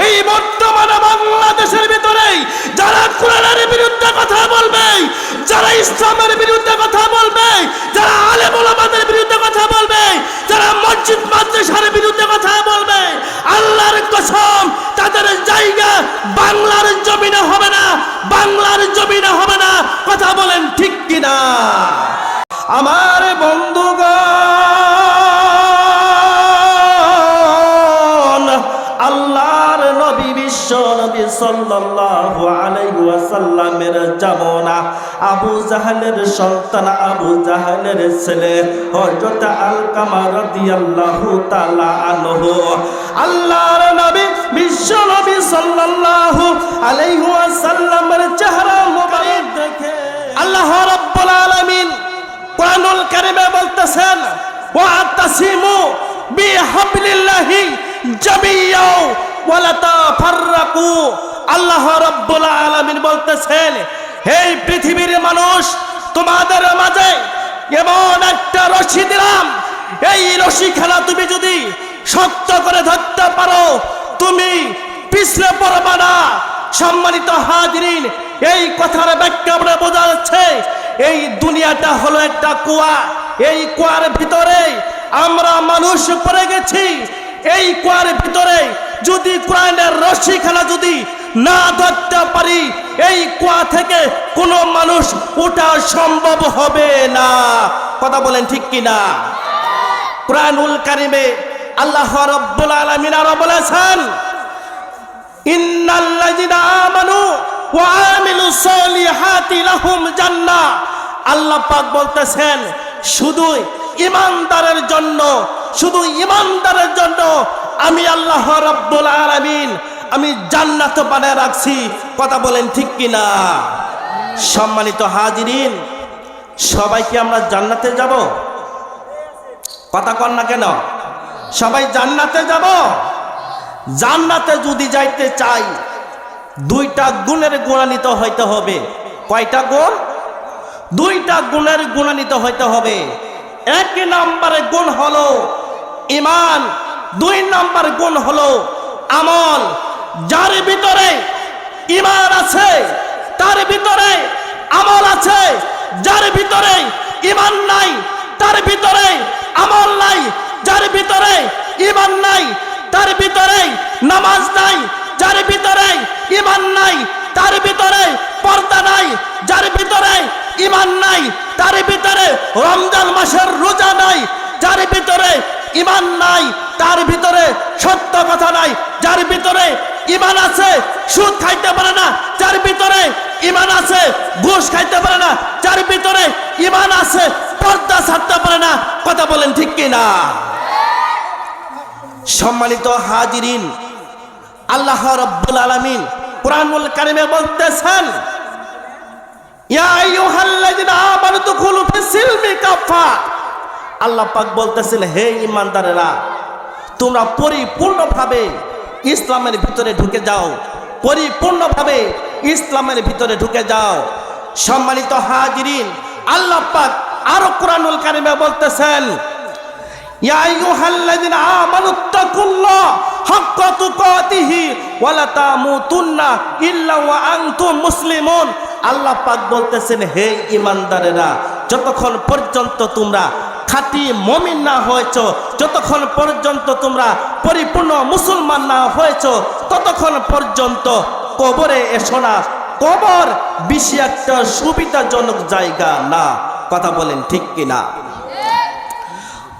এই বর্তমানে বাংলাদেশের ভিতরে যারা কোরআনের বিরুদ্ধে কথা বলবে, যারা ইসলামের বিরুদ্ধে কথা বলবে, যারা আলেম ওলামাদের বিরুদ্ধে কথা বলবে, যারা মসজিদ মাদ্রাসার বিরুদ্ধে কথা বলবে, আল্লাহর কসম তাদের জায়গা বাংলার জমিনে হবে না, বাংলার জমিনে হবে না। কথা বলেন ঠিক কিনা? আমার বন্ধুগণ, আল্লাহর নবী বিশ্ব নবী সাল্লাল্লাহু আলাইহি ওয়াসাল্লামের জামানা আবু জাহেলের সন্তান, আবু জাহেলের ছেলে হযরত আলকামা রাদিয়াল্লাহু তাআলা আনহু আল্লাহর নবী বিশ্ব নবী সাল্লাল্লাহু আলাইহি ওয়াসাল্লামের চেহারা মোবারক দেখে আল্লাহ রাব্বুল আলামিন কোরআনুল কারীমে বলতেছেন, ওয়াতাসিমু বিহাবলিল্লাহি জামিয়া ওয়ালা তাফাররাকু। আল্লাহ রাব্বুল আলামিন বলতেছেন, হে পৃথিবীর মানুষ, তোমাদের মাঝে এমন একটা রশি দিলাম, এই রশি খেলা তুমি যদি শক্ত করে ধরতে পারো তুমি পিছলে পড়বে না। সম্মানিত হাজিরিন, এই কথার ব্যাখ্যা আমরা বোঝা যাচ্ছে এই দুনিয়াটা হলো একটা কুয়া, এই কুয়ার ভিতরে আমরা মানুষ পড়ে গেছি। এই কুয়ার ভিতরে যদি কোরআনের রশি খেলা যদি না ধরতে পারি, এই কুয়া থেকে কোনো মানুষ ওঠা সম্ভব হবে না। কথা বলেন ঠিক কিনা? কোরআনুল কারীমে আল্লাহ রাব্বুল আলামিন আরো বলেছেন, ইন্নাল্লাযিনা আমানু ওয়া আমিলুস সলিহাতি লাহুম জান্নাহ। আল্লাহ পাক বলতেছেন, শুধু ঈমানদারের জন্য, শুধু ঈমানদারের জন্য আমি আল্লাহ রাব্বুল আলামিন আমি জান্নাত বানায় রাখছি। কথা বলেন ঠিক কিনা? সম্মানিত হাজিরিন, সবাই কি আমরা জান্নাতে যাব? কথা কন না কেন? সবাই জান্নাতে যাব? জান্নাতে যদি যাইতে চাই দুইটা গুণের গুণান্বিত হইতে হবে। কয়টা গুণ? দুইটা গুণের গুণান্বিত হইতে হবে। এক নম্বরে গুণ হলো ঈমান, দুই নম্বর গুণ হলো আমল। যার ভিতরে ঈমান আছে তার ভিতরে আমল আছে, যার ভিতরে ঈমান নাই তার ভিতরে আমল নাই, যার ভিতরে ঈমান নাই তার ভিতরে নামাজ নাই, যার ভিতরে ঈমান নাই তার ভিতরে পর্দা নাই, যার ভিতরে ঈমান নাই তার ভিতরে রমজান মাসের রোজা নাই, যার ভিতরে ঈমান নাই তার ভিতরে সত্য কথা নাই, যার ভিতরে ঈমান আছে সুদ খাইতে পারে না, যার ভিতরে ঈমান আছে ঘুষ খাইতে পারে না, যার ভিতরে ঈমান আছে পর্দা ছাড়তে পারে না। কথা বলেন ঠিক কিনা? সম্মানিত হাজিরিন, আল্লাহ রাব্বুল আলামিন কোরআনুল কারীমে বলতেছেন, ইয়া আইয়ুহাল্লাযিনা আমানু দুখুলু ফিস-সিলমি কাফা। আল্লাহ পাক বলতেছেন, হে ঈমানদারেরা, তোমরা পরিপূর্ণভাবে ইসলামের ভিতরে ঢুকে যাও, পরিপূর্ণভাবে ইসলামের ভিতরে ঢুকে যাও। সম্মানিত হাজিরিন, আল্লাহ পাক আরো কোরআনুল কারীমে বলতেছেন, ইয়া আইয়ুহাল্লাযিনা আমানুত্তাকুল্লাহ হাক্কা তুকাতিহি ওয়া লা তামুতুন্না ইল্লা ওয়া আনতুম মুসলিমুন। আল্লাহ পাক বলতেছেন, হে ঈমানদারেরা, যতক্ষণ পর্যন্ত তোমরা খাঁটি মুমিন না হয়েছো, যতক্ষণ পর্যন্ত তোমরা পরিপূর্ণ মুসলমান না হয়েছো, ততক্ষণ পর্যন্ত কবরে এসো না। কবর বেশি একটা সুবিধাজনক জায়গা না। কথা বলেন ঠিক কিনা?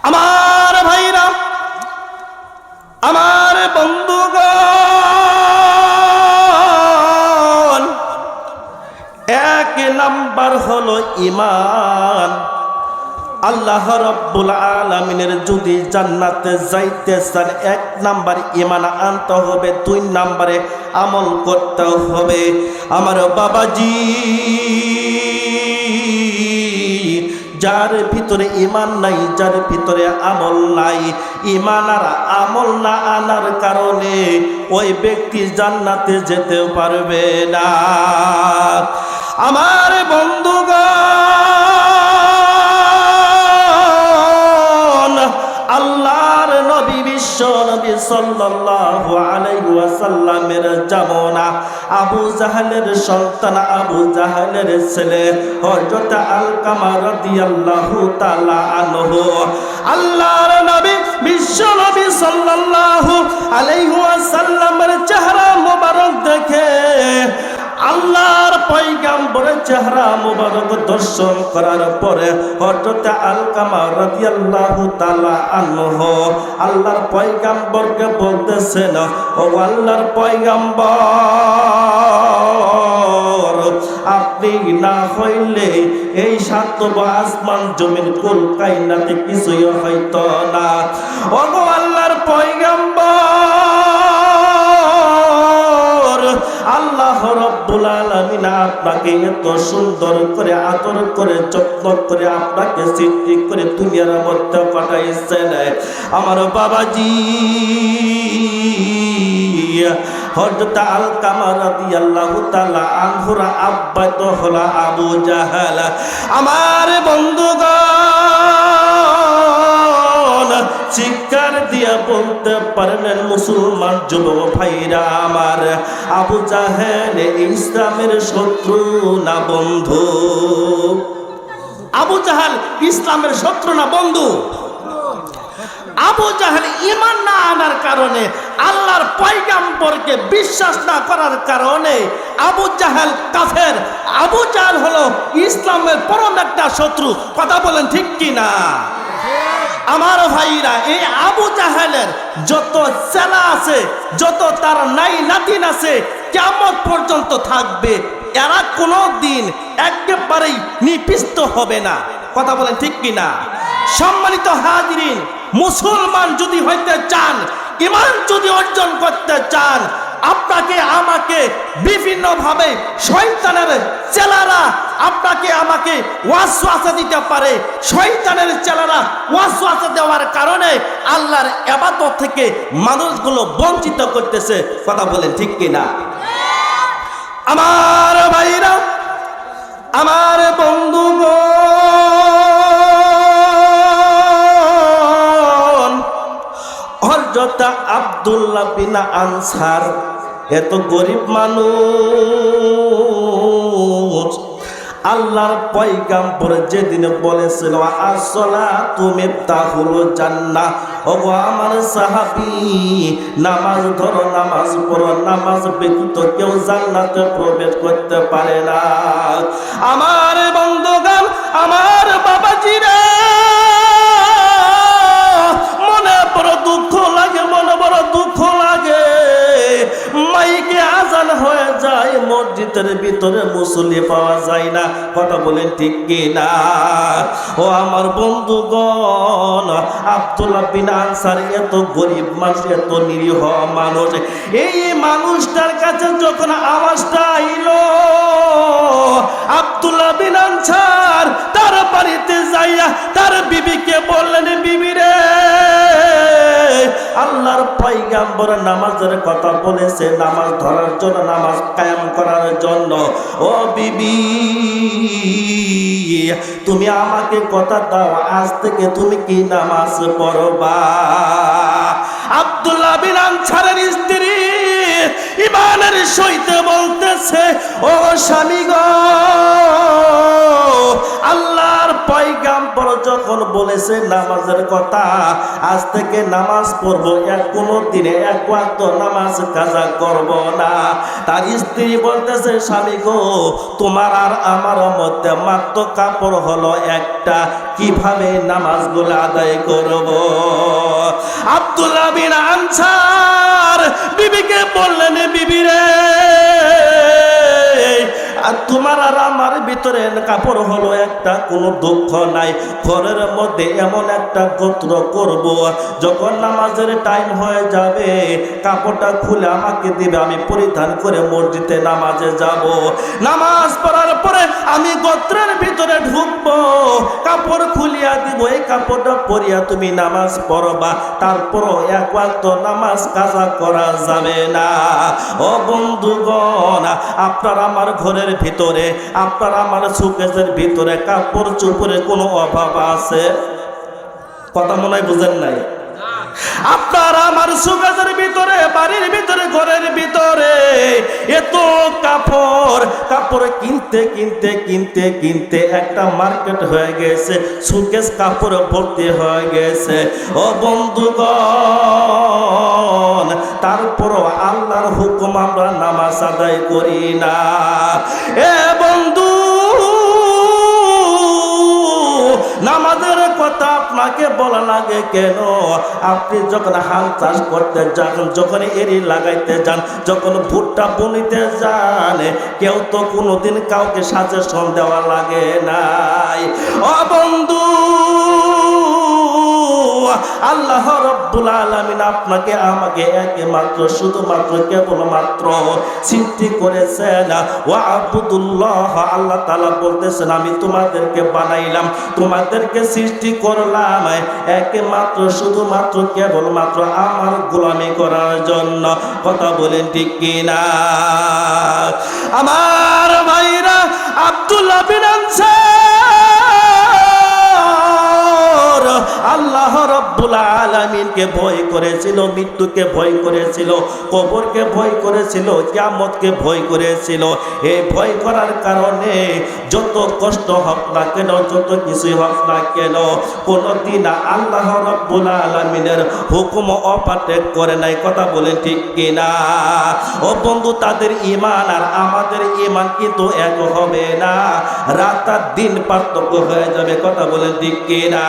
আমার ভাইরা, আমার বন্ধুগণ, এক নাম্বার হলো ঈমান। আল্লাহ রাব্বুল আলামিনের যদি জান্নাতে যাইতে চান, এক নাম্বার ঈমান আনতে হবে, দুই নাম্বারে আমল করতে হবে। আমার বাবাজি, যার ভিতরে ঈমান নাই, যার ভিতরে আমল নাই, ঈমান আর আমল না আনার কারণে ওই ব্যক্তি জান্নাতে যেতে পারবে না। আমার বন্ধুগণ, আল্লাহর নবী বিশ্ব বিশ্ব নবী সাল্লাল্লাহু আলাইহি ওয়াসাল্লামের জামানা আবু জাহেলের সন্তান আবু জাহেলের ছেলে হযরত আলকামা রাদিয়াল্লাহু তাআলা আনহু আল্লাহর নবী বিশ্ব নবী সাল্লাল্লাহু আলাইহি ওয়াসাল্লামের চেহারা মোবারক দেখে আল্লাহর পয়গম্বরের চেহারা মোবারক দর্শন করার পরে হযরত আলকামা রাদিয়াল্লাহু তাআলা আনহু আল্লাহর পয়গম্বরকে বলতেছেন, ও আল্লাহর পয়গম্বর, আপনি না হইলে এই সাত আসমান জমিন কুল কায়নাতে কিছুই হইতো না। ও আল্লাহর পয়গম্বর, আল্লাহ রাব্বুল আলামিন আপনাকে এত সুন্দর করে আদর করে যত্ন করে আপনাকে সৃষ্টি করে দুনিয়ার মধ্যে পাঠাইছেন। আমার বাবাজি হযরত আলকামা রাদিয়াল্লাহু তাআলা আনহুর আব্বা তো হলো আবু জাহেল। আমার বন্ধুগণ চিৎকার দিয়া বলতে পারলেন মুসলমান যুবক ভাইরা আমার, আবু জাহেল ইসলামের শত্রু না বন্ধু? আবু জাহেল ইসলামের শত্রু না বন্ধু? আবু জাহেল ঈমান না আনার কারণে, আল্লাহর পয়গম্বরকে বিশ্বাস না করার কারণে আবু জাহেল কাফের। আবু জাহেল হলো ইসলামের পরম একটা শত্রু। কথা বলেন ঠিক কি না? আমার ভাইরা, এই আবু জাহেলের যত চেলা আছে, যত তার নাই নাতিন আছে, কিয়ামত পর্যন্ত থাকবে, এরা কোনো দিন একেবারেই নিপিষ্ট হবে না। কথা বলেন ঠিক কি না? সম্মানিত হাজিরিন, মুসলমান যদি হইতে চান, ঈমান যদি অর্জন করতে চান, আপনাকে আমাকে বিভিন্ন ভাবে শয়তানের চেলারা আপনাকে আমাকে ওয়াসওয়াসা দিতে পারে। শয়তানের চেলারা ওয়াসওয়াসা দেওয়ার কারণে আল্লাহর ইবাদত থেকে মানুষগুলো বঞ্চিত করতেছে। কথা বলেন ঠিক কি না? আমার ভাইরা, আমার বন্ধুগণ, হযরত আব্দুল্লাহ বিন আনসার এত গরিব মানুষ, আল্লাহর পয়গম্বর যেদিন বলেছিল আসসালাতু মিফতাহুল জান্নাহ, ওগো আমার সাহাবী, নামাজ ধরো, নামাজ পড়ো, নামাজ ব্যতীত কেউ জান্নাতে প্রবেশ করতে পারে না। আমার বন্ধুগণ, আমার বাবাজিরা, মনে বড় দুঃখ লাগে, মনে বড় দুঃখ লাগে। মাইকে আজান হয়ে যায়, মসজিদের ভিতরে মুসল্লি পাওয়া যায় না। কথা বলেন ঠিক কি না? ও আমার বন্ধুগণ, আব্দুল্লাহ বিন আনসার এত গরিব মানুষ, এত নিরীহ মানুষ, এই মানুষটার কাছে যখন আওয়াজটা আইলো, আব্দুল্লাহ বিন আনসার তার বাড়িতে যাইয়া তার বিবিকে বললেন, বিবি রে, আল্লাহর পয়গম্বর নামাজের কথা বলেছে, নামাজ ধরার জন্য, নামাজ কায়েম করার জন্য। ও বিবি, তুমি আমাকে কথা দাও, আজ থেকে তুমি কি নামাজ পড়বা? আব্দুল্লাহ বিন আনসারের স্ত্রী ঈমানের সহিত বলতেছে, ও স্বামী গো, আল্লাহর পয়গম্বর যখন বলেছে নামাজের কথা, আজ থেকে নামাজ পড়বো, কোনো দিনে এক ওয়াক্ত নামাজ কাজা করব না। তার স্ত্রী বলতেছে, স্বামী গো, তোমার আর আমার মধ্যে মাত্র কাপড় হলো একটা, কিভাবে নামাজগুলো আদায় করব? আব্দুল্লাহ বিন আনসার বিবিকে বললেন, বিবি রে, আর তোমার আর আমার ভিতরে কাপড় হলো একটা, কোনো দুঃখ নাই। ঘরের মধ্যে এমন একটা গোত্র করব, যখন নামাজের টাইম হয়ে যাবে কাপড়টা খুলে আমাকে দিবে, আমি পরিধান করে মসজিদে নামাজে যাব। নামাজ পড়ার পরে আমি গোত্রের ভিতরে ঢুকবো, কাপড় খুলিয়া দিব, এই কাপড়টা পরিয়া তুমি নামাজ পড়বা, তারপরও এক ওয়াক্ত নামাজ কাজা করা যাবে না। ও বন্ধুগণ, আপনার আমার ঘরের ভিতরে, আপনার আমার সুকেশের ভিতরে কাপড় চোপড়ের কোনো অভাব আছে? কথা মনে হয় বুঝেন নাই? আপনার আমার সুগাজের ভিতরে, বাড়ির ভিতরে, ঘরের ভিতরে এত কাপড় কিনতে কিনতে কিনতে কিনতে একটা মার্কেট হয়ে গেছে, সুকেস কাপড় ভর্তি হয়ে গেছে। ও বন্ধুগণ, তারপরও আল্লাহর হুকুম আমরা নামাজ আদায় করি না। এ বন্ধু, নামাজের কথা আপনাকে বলা লাগে কেন? আপনি যখন হাল চাষ করতে যান, যখন এরি লাগাইতে যান, যখন ভুট্টা বুনিতে যান, কেউ তো কোনোদিন কাউকে সাজেশন দেওয়া লাগে নাই। ও বন্ধু, আল্লাহ রাব্বুল আলামিন আপনাকে আমাকে একমাত্র শুধুমাত্র কেবলমাত্র সৃষ্টি করেছেন। ওয়া আবুদুল্লাহ, আল্লাহ তাআলা বলতেছেন আমি তোমাদেরকে বানাইলাম, তোমাদেরকে সৃষ্টি করলাম একমাত্র শুধুমাত্র কেবলমাত্র আমার গোলামি করার জন্য। কথা বলেন ঠিক কিনা? আমার ভাইরা, আব্দুল্লাহ বিন আনসার আল্লাহ রাব্বুল আলামিনকে ভয় করেছিল, মৃত্যুকে ভয় করেছিল, কবরকে ভয় করেছিল, কিয়ামতকে ভয় করেছিল। এই ভয় করার কারণে যত কষ্ট হোক না কেন, যত কিছুই হোক না কেন, কোনদিন আল্লাহ রাব্বুল আলামিনের হুকুম অপারেট করে নাই। কথা বলেন ঠিক কিনা? ও বন্ধু, তাদের ঈমান আর আমাদের ঈমান কিন্তু এক হবে না, রাত আর দিন পার্থক্য হয়ে যাবে। কথা বলেন ঠিক কিনা?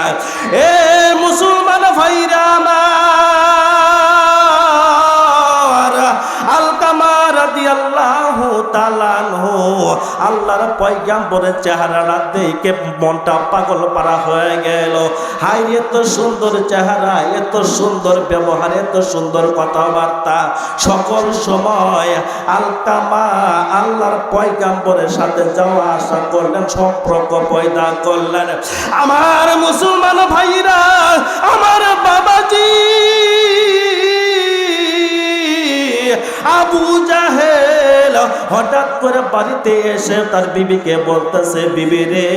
এ মুসলমান ভাইরা আমার, আলকামা রাদিয়াল্লাহু তাআলা আনহু আল্লাহর পয়গম্বরের চেহারাটা দেখে মনটা পাগল পারা হয়ে গেল। হাই, এত সুন্দর চেহারা, এত সুন্দর ব্যবহার, এত সুন্দর কথাবার্তা। সকল সময় আলকামা আল্লাহর পয়গম্বরের সাথে যাওয়া আসা করলেন, সম্পর্ক পয়দা করলেন। আমার মুসলমান ভাইরা, আমার বাবাজি আবু জাহেল হঠাৎ করে বাড়িতে এসে তার বিবিকে বলতেছে, বিবি রে,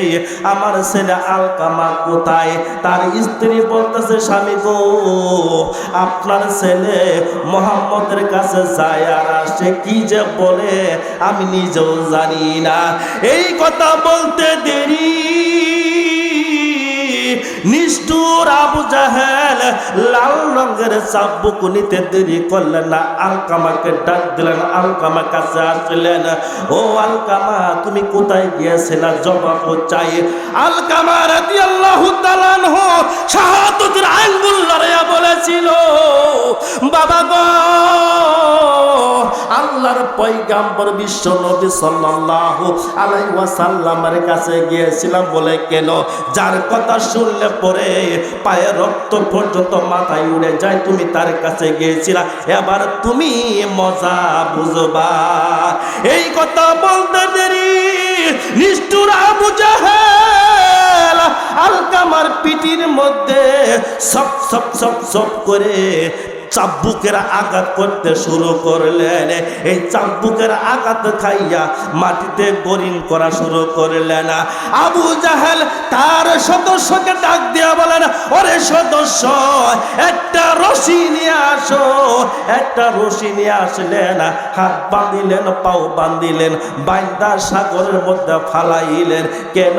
আমার ছেলে আলকামা কোথায়? তার স্ত্রী বলতেছে, স্বামী গো, আপনার ছেলে মুহাম্মদের কাছে যায় আর আসে, কি যে বলে আমি নিজেও জানি না। এই কথা বলতে দেরি নিষ্ঠুর আবু জাহেল লাল রঙের চাবুক নিতে দেরি করলেন না, আলকামাকে ডাক দিলেন। আলকামা কাছে আসলেন। ও আলকামা, তুমি কোথায় গিয়েছিলা? জবাব চাই। আলকামা রাদিয়াল্লাহু তাআলা আনহু শাহাদাতের আঙ্গুল লড়াইয়া বলেছিল, বাবা গো, আল্লাহর পয়গম্বর বিশ্ব নবী সাল্লাল্লাহু আলাইহি ওয়াসাল্লামের কাছে গিয়েছিলাম। বলে কেন? যার কথা শুনলে পরে পায়ে রক্ত পর্যন্ত মাথায় উড়ে যায়, তুমি তার কাছে গিয়েছিলা, এবার তুমি মজা বুঝবা। এই কথা বলতে দেরি নিষ্ঠুর আবু জাহেল আলকামার পিঠির মধ্যে সপ সপ সপ সপ করে চাবুকের আঘাত করতে শুরু করলেন। এই চাবুকের আঘাত খাইয়া মাটিতে বোরিং করা শুরু করলেন। আবু জাহেল তার সদস্যকে ডাক দিয়া বলেন, ওরে সদস্য, একটা রশি নিয়ে আসো। একটা রশি নিয়ে আসলেন, হাত বাঁধিলেন, পাও বাঁধিলেন, বাইন্দা সাগরের মধ্যে ফালাইলেন। কেন?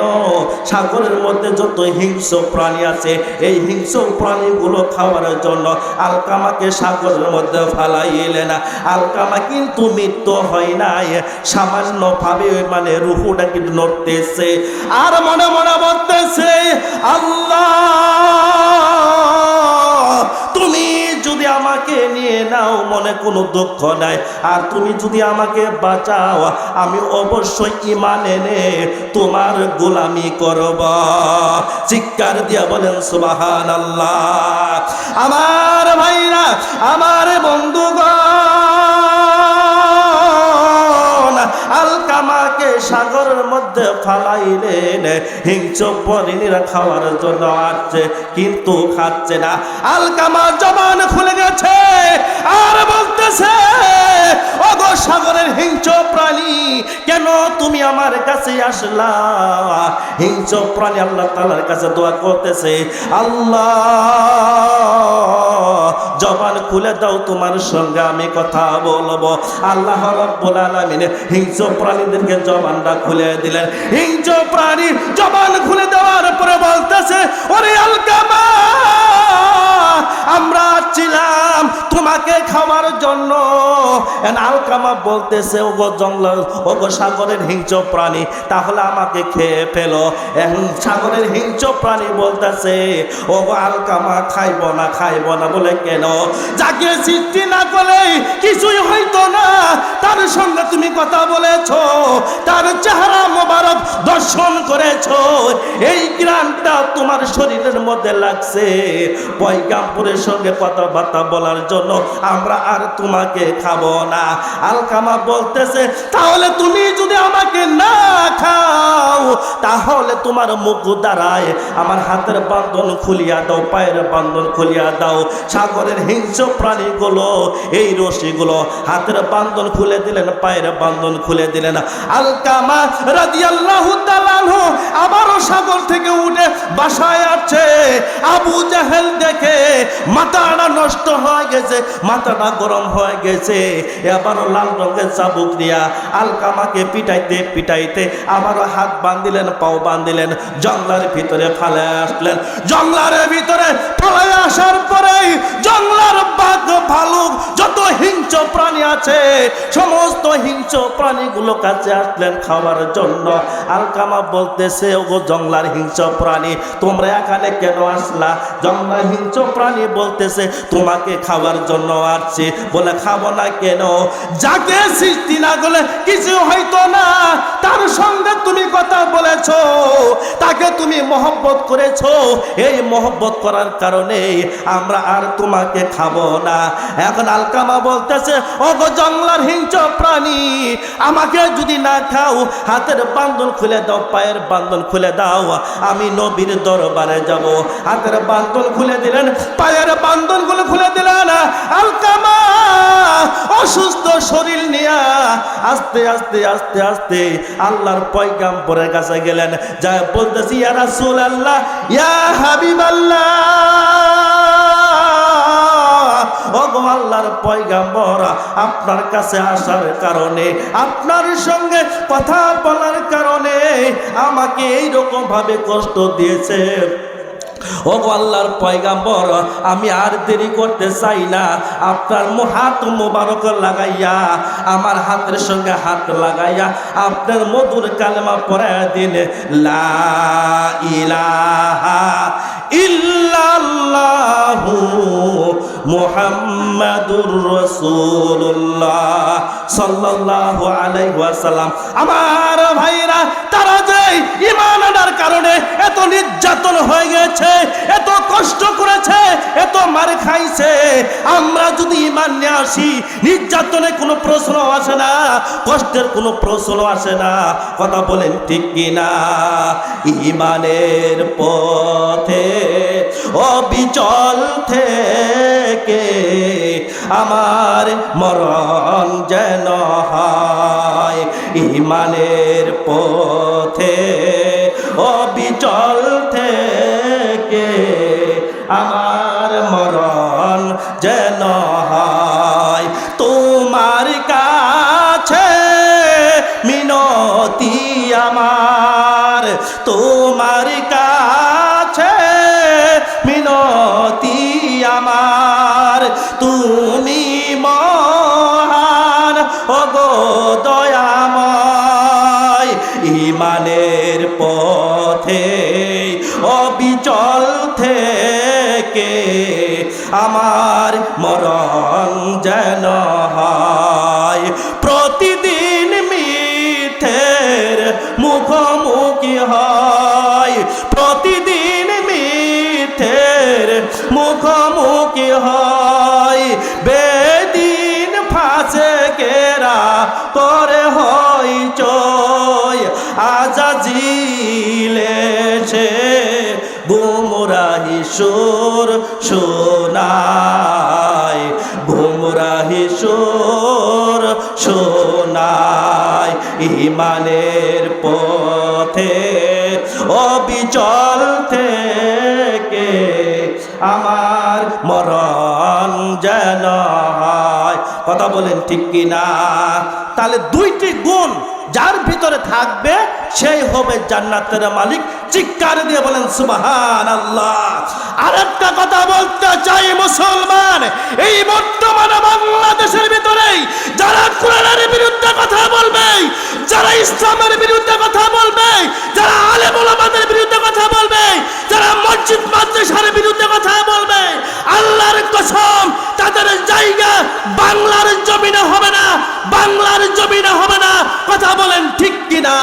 সাগরের মধ্যে যত হিংস্র প্রাণী আছে, এই হিংস্র প্রাণীগুলো খাওয়ার জন্য আলকামাকে সাগরের মধ্যে ফালাইলেন। আলকামা কিন্তু মৃত্যু হয় নাই, সামান্য ভাবে মানে রুহুটা কিন্তু নড়তেছে আর মনে মনে বলতেছে, আল্লাহ, তুমি যদি আমাকে নিয়ে নাও মনে কোনো দুঃখ নাই, আর তুমি যদি আমাকে বাঁচাও আমি অবশ্যই ঈমান এনে তোমার গোলামি করব। চিৎকার দিয়া বলেন সুবহানাল্লাহ। আমার ভাইরা, আমার বন্ধুগণ, আলকামাকে সাগরের মধ্যে ফালাইলেন। হিংস্র প্রাণীরা খাওয়ার জন্য আসছে, কিন্তু খাচ্ছে না। আলকামা জবান খুলে গেছে আর বলতেছে, ওগো সাগরের হিংস্র প্রাণী, কেন তুমি আমার কাছে আসলা। হিংস্র প্রাণী আল্লাহ তাআলার কাছে দোয়া করতেছে, আল্লাহ জবান খুলে দাও, তোমার সঙ্গে আমি কথা বলবো। আল্লাহ রাব্বুল আলামিন হিংস্র প্রাণীদেরকে জবানটা খুলে দিলেন। হিংস্র প্রাণী জবান খুলে দেওয়ার পরে বলতেছে, ওরে আলকামা, আমরা ছিলাম তোমাকে খাওয়ার জন্য। আলকামা বলতেছে, ওগো জঙ্গল, ওগো সাগরের হিংস্র প্রাণী, তাহলে আমাকে খেয়ে ফেলো। সাগরের হিংস্র প্রাণী বলতেছে, ওগো আলকামা, খাইব না, খাইব না। বলে কেন? যাকে সৃষ্টি না করলে কিছুই হইতো না, তার সঙ্গে তুমি কথা বলেছো, তার চেহারা মোবারক দর্শন করেছো, এই গ্রামটা তোমার শরীরের মধ্যে লাগছে। পয়গাম্বরের সঙ্গে কথাবার্তা বলার জন্য আমরা আর তোমাকে খাবো না। আলকামা বলতেছে, তাহলে তুমি যদি আমাকে না খাও, তাহলে তোমার মুখ দ্বারায় আমার হাতের বান্ধন খুলিয়া দাও, পায়ের বান্ধন খুলিয়া দাও। সাগরের হিংস্র প্রাণীগুলো এই রশিগুলো হাতের বান্ধন খুলে দিলেন, পায়ের বান্ধন খুলে দিলেন। আলকামা রাদিয়াল্লাহু তাআলা আনহু আবারও সাগর থেকে উঠে বাসায় আসছে। আবু জাহেল দেখে মাথাটা নষ্ট হয়ে গেছে, মাথাটা গরম হয়ে গেছে। এবারও লাল রঙের চাবুক দিয়া আলকামাকে পিটাইতে পিটাইতে আবারও হাত বান্ধিলেন, পাও বান্ধিলেন, জঙ্গলার ভিতরে ফালে আসলেন। জঙ্গলার ভিতরে ফালে আসার পরেই জঙ্গলার বাঘ, ভালুক, যত হিংস্র প্রাণী আছে সমস্ত হিংস্র প্রাণীগুলো কাছে আসলেন খাওয়ার জন্য। আলকামা বলতেছে, ওগো জঙ্গলার হিংস্র প্রাণী, তোমরা এখানে কেন আসলা? জঙ্গলার হিংস্র প্রাণী বলতেছে, তোমাকে খাওয়ার জন্য আসছি। বলে খাবো না কেন? যাকে সৃষ্টি না করলে কিছু হইতো না, তার সঙ্গে তুমি কথা বলেছো, তাকে তুমি মহব্বত করেছো, এই মহব্বত করার কারণে আমরা আর তোমাকে খাবো না। এখন আলকামা বলতেছে, ওগো জঙ্গলার হিংস্র প্রাণী, আমাকে যদি না খাও, হাতের বান্ধন খুলে দাও, পায়ের বান্ধন খুলে দাও, আমি নবীর দরবারে যাব। হাতের বান্ধন খুলে দিলেন, পায়ের বান্ধনগুলো খুলে দিলেন। আলকামা অসুস্থ শরীর নিয়ে আস্তে আস্তে আস্তে আস্তে আল্লাহর পয়গাম্বরের কাছে গেলেন। যা বলতেছি, ইয়া রাসূলুল্লাহ, ইয়া হাবিবাল্লাহ, ওগো আল্লাহর পয়গাম্বর, আপনার কাছে আসার কারণে, আপনার সঙ্গে কথা বলার কারণে আমাকে এইরকম ভাবে কষ্ট দিয়েছে। ওগো আল্লাহর পয়গাম্বর, আমি আর দেরি করতে চাই না, আপনার হাত মোবারক লাগাইয়া, আমার হাতের সঙ্গে হাত লাগাইয়া আপনার মধুর কালেমা পড়ায়া দিন, লা ইলাহা ইল্লাল্লাহু মুহাম্মাদুর রাসূলুল্লাহ সাল্লাল্লাহু আলাইহি ওয়াসাল্লাম। আমার ভাইরা, তারা যে ঈমান আনার কারণে এত নির্যাতন হয়ে গেছে, এত কষ্ট করেছে, এত মার খাইছে, আমরা যদি ঈমান নিয়ে আসি, নির্যাতনের কোনো প্রশ্ন আসে না, কষ্টের কোনো প্রশ্ন আসে না। কথা বলেন ঠিক কিনা? ঈমানের পথে অবিচল থেকে আমার মরণ যেন হয়। ঈমানের পথে অবিচল থেকে আমার মরণ যেন হয়। তোমার কাছে মিনতি আমার, তোমার কাছে মিনতি আমার, তুমি মহান ওগো দয়াময়। ঈমানের পথে অবিচল থেকে আমার মরণ যেন হয়। প্রতিদিন মিথ্যের মুখোমুখি হয়, প্রতিদিন মিথ্যের মুখোমুখি হয়। বেদিন ফাঁসে কেরা করে হয় চয়, আজাজিলে সে গুমরাহি সুর শোনায়, গুমরাহি সুর শোনায়। ইমানের পথে অবিচল থেকে আমার মরণ যেন হয়। কথা বলেন ঠিক কিনা? তাহলে দুইটি গুণ যার ভিতরে থাকবে সেই হবে জান্নাতের মালিক। চিৎকার দিয়ে বলেন সুবহানাল্লাহ। আরেকটা কথা বলতে চাই, মুসলমান এই বর্তমানে বাংলাদেশের ভিতরেই যারা কোরআনের বিরুদ্ধে কথা বলবে, যারা ইসলামের বিরুদ্ধে কথা বলবে, যারা আলেম ওলামাদের বিরুদ্ধে কথা বলবে, যারা মসজিদ মাদ্রাসার বিরুদ্ধে কথা বলবে, আল্লাহর কসম তাদের জায়গা বাংলার জমিনে হবে না, বাংলার জমিনে হবে না। কথা বলেন ঠিক কিনা?